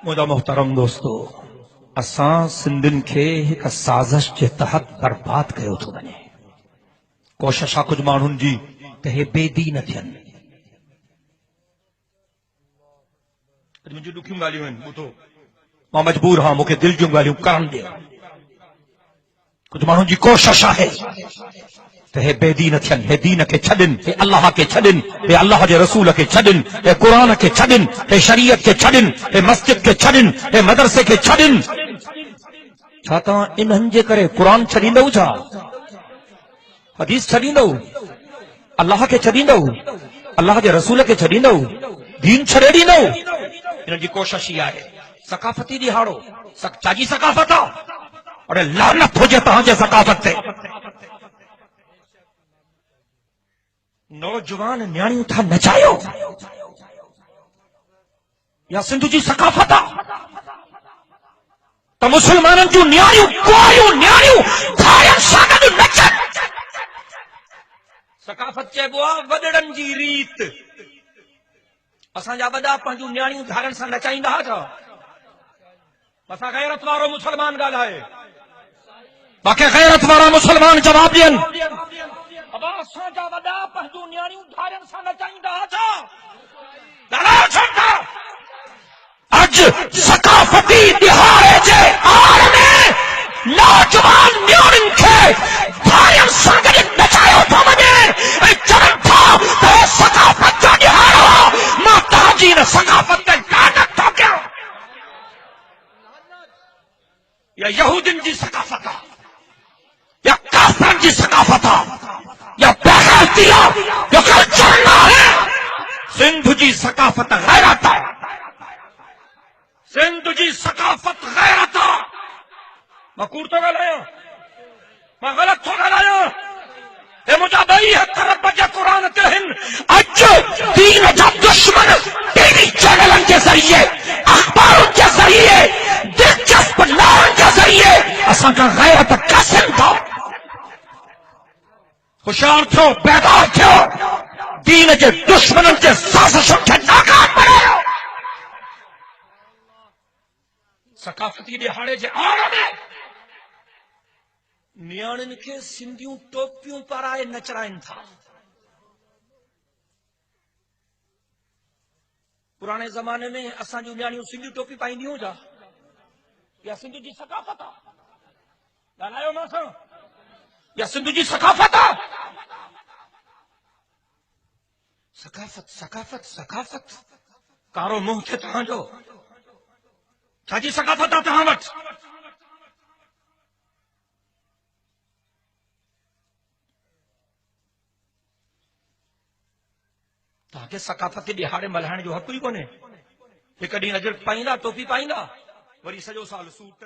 मुझा मोहतरम दोस्तो, असां सिंधियुनि खे हिक साज़िश जे तहत बर्बाद कयो थो वञे। कोशिश आहे कुझु माण्हुनि जी त हे बेदीन थियनि। मुंहिंजूं ॾुखियूं ॻाल्हियूं आहिनि, ॿुधो, मां मजबूर हां, मूंखे दिलि जूं ॻाल्हियूं करण ॾियो। कुझु माण्हुनि जी कोशिश आहे त हे बेदीन थियनि, हे दीन खे छॾनि, हे अल्लाह खे छॾनि, हे अल्लाह जे रसूल खे छॾनि, हे क़ुरान खे छॾनि, हे शरीयत खे छॾनि, हे मस्जिद खे छॾनि, हे मदरसे खे छॾनि। छा तव्हां इन्हनि जे करे क़ुरान छॾींदव? छा हदीस छॾींदव? अल्लाह खे छॾींदव? अल्लाह जे रसूल खे छॾींदव? दीन छॾे ॾींदव? इन्हनि जी कोशिश ई आहे सकाफ़ती ॾिहाड़ो। छाजी सकाफ़त आहे? अरे लानत हुजे तव्हांजे सकाफ़त ते। नौजवान न्याणियूं था नचायो, या सिंध जी सकाफ़त आहे त मुसलमाननि जूं न्याणियूं, कुआरियूं न्याणियूं धारियुनि सां गॾु नचनि। सकाफ़त चइबो आहे वॾड़नि जी रीत। असांजा वॾा पंहिंजूं न्याणियूं धारियुनि सां नचाईंदा हुआ छा? असां गैरत वारो मुसलमान ॻाल्हाए, बाक़ी गैरत वारा मुसलमान जवाब ॾियनि। असांजा वॾा पंहिंजूं न्याणियूं धारियुनि सां नचाईंदा हुआ छा? ॻाल्हायो छो था? अॼु सकाफ़ती दिहाड़े जे आड़ में नौजवान न्याणियुनि खे धारियुनि सां गॾु नचायो थो वञे ऐं चवनि था त हे सकाफ़त जो ॾिहाड़ो आहे। मां तव्हांजी हिन सकाफ़त ते लानत थो कयां। या यहूदियुनि जी सकाफ़त आहे, या काफ़िरनि जी सकाफ़त आहे, या बेग़ैरती आहे, या कल्चर न आहे। सिंध जी सकाफ़त गैरत आहे। सिंध जी सकाफ़त गैरत आहे। मां कूड़ थो ॻाल्हायां? मां ग़लति थो ॻाल्हायां? हे मुंहिंजा ॿई हथ रब जे क़ुरान ते आहिनि। अॼु दीन जा दुश्मन टीवी चैनलनि जे ज़रिए, अख़बारुनि जे ज़रिए, दिलचस्प लाउनि जे ज़रिए असांखां गैरत कसिनि था। होशियार थियो, बेदार थियो, दीन जे दुश्मननि जे साज़िशुनि खे नाकाम बनायो। सकाफ़ती ॾिहाड़े जे आड़ में नियाणियुनि खे सिंधियूं टोपियूं पाराए नचराइनि था। पुराणे ज़माने में असांजूं नियाणियूं सिंधी टोपी पाईंदियूं छा? या सिंध जी सकाफ़त आहे? ॻाल्हायो मां सां? या सिंध जी सकाफ़त आहे? सकाफ़त सकाफ़त सकाफ़त कारो मुंहुं थे तव्हांजो। छाजी सकाफ़त आहे तव्हां वटि? तव्हांखे सकाफ़ती ॾिहाड़े मल्हाइण जो हक़ ई कोन्हे। हिकु ॾींहुं अजरक पाईंदा, टोपी पाईंदा, वरी सॼो साल सूट।